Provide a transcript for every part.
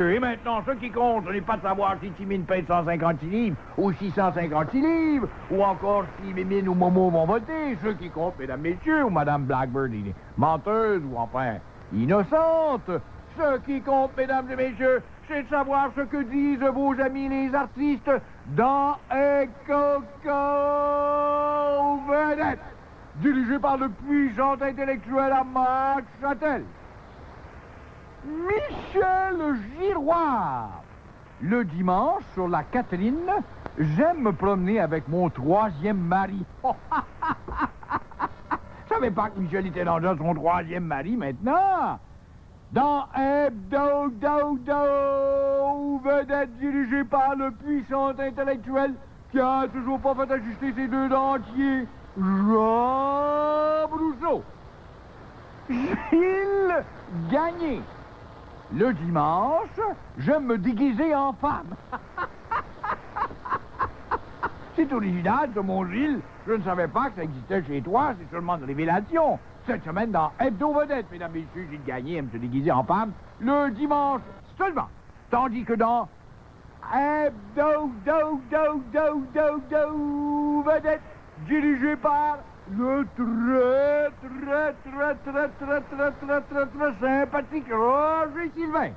Et maintenant, ce qui compte, ce n'est pas de savoir si Timine pèse 156 livres ou 656 livres, ou encore si Mimine ou Momo vont voter. Ce qui compte, mesdames, messieurs, ou Madame Blackbird est menteuse ou enfin innocente. Ce qui compte, mesdames et messieurs, c'est de savoir ce que disent vos amis les artistes dans un coco vedette, dirigé par le puissant intellectuel à Max Châtel. Michel Giroir. Le dimanche, sur la Catherine, j'aime me promener avec mon troisième mari. Je savais pas que Michel était déjà son troisième mari maintenant. Dans Hebdo vedette dirigé par le puissant intellectuel qui a toujours pas fait ajuster ses deux dentiers, Jean Brousseau. Gilles Gagné. Le dimanche, j'aime me déguiser en femme. C'est original, ce mon Gilles. Je ne savais pas que ça existait chez toi. C'est seulement une révélation. Cette semaine, dans Hebdo Vedette, mesdames et messieurs, Gilles Gagné aime se déguiser en femme le dimanche seulement. Tandis que dans Hebdo Vedette, dirigé par le très sympathique Roger Sylvain.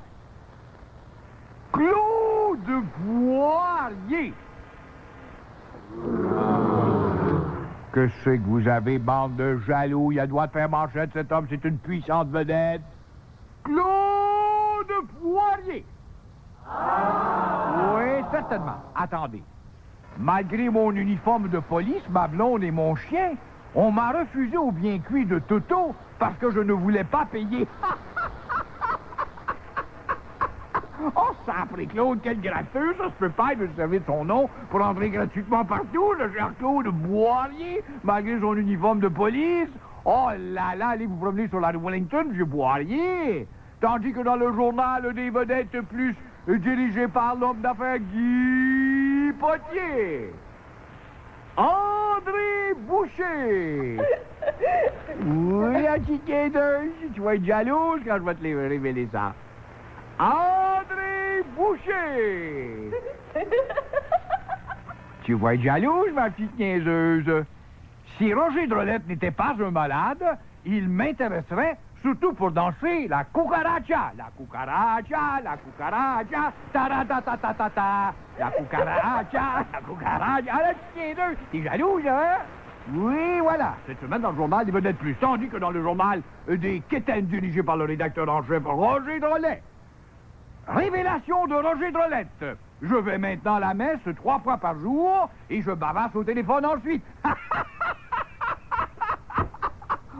Claude Poirier. Que c'est que vous avez, bande de jaloux? Il a droit de faire manchette, cet homme, c'est une puissante vedette. Claude Poirier. Oui, certainement. Attendez. Malgré mon uniforme de police, ma blonde et mon chien, on m'a refusé au bien cuit de Toto parce que je ne voulais pas payer. Oh, sacré Claude, quel gratteux, ça se peut pas, il veut se servir de son nom pour entrer gratuitement partout, le cher Claude Boirier, malgré son uniforme de police. Oh là là, allez vous promener sur la rue Wellington, vieux Boirier. Tandis que dans le journal des vedettes plus dirigé par l'homme d'affaires Guy Potier. André Boucher. Oui, la petite niaiseuse, tu vas être jalouse quand je vais te révéler ça. André Boucher. Tu vas être jalouse, ma petite niaiseuse. Si Roger Drolette n'était pas un malade, il m'intéresserait surtout pour danser la cucaracha. La cucaracha, la cucaracha, ta-ra-ta-ta-ta-ta-ta. La cucaracha, la cucaracha. Ah, la petite niaiseuse, t'es jalouse, hein? Oui, voilà. Cette semaine, dans le journal des vedettes plus, tandis que dans le journal des quétaines dirigé par le rédacteur en chef Roger Drolet. Révélation de Roger Drolette. Je vais maintenant à la messe 3 fois par jour et je bavasse au téléphone ensuite.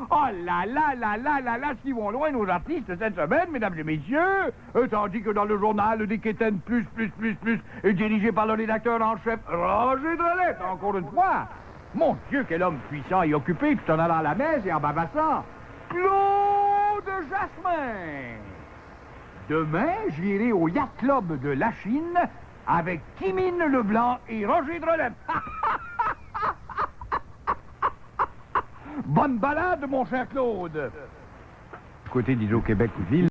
Oh là là là là là là, s'ils vont loin nos artistes cette semaine, mesdames et messieurs, tandis que dans le journal des quétaines plus, dirigé par le rédacteur en chef Roger Drolette, encore une fois. Mon Dieu, quel homme puissant et occupé tout en allant à la messe et en bavassant. Claude Jasmin. Demain, j'irai au Yacht Club de la Chine avec Timine Leblanc et Roger Drolette. Bonne balade, mon cher Claude. Côté d'Hydro-Québec ou Ville.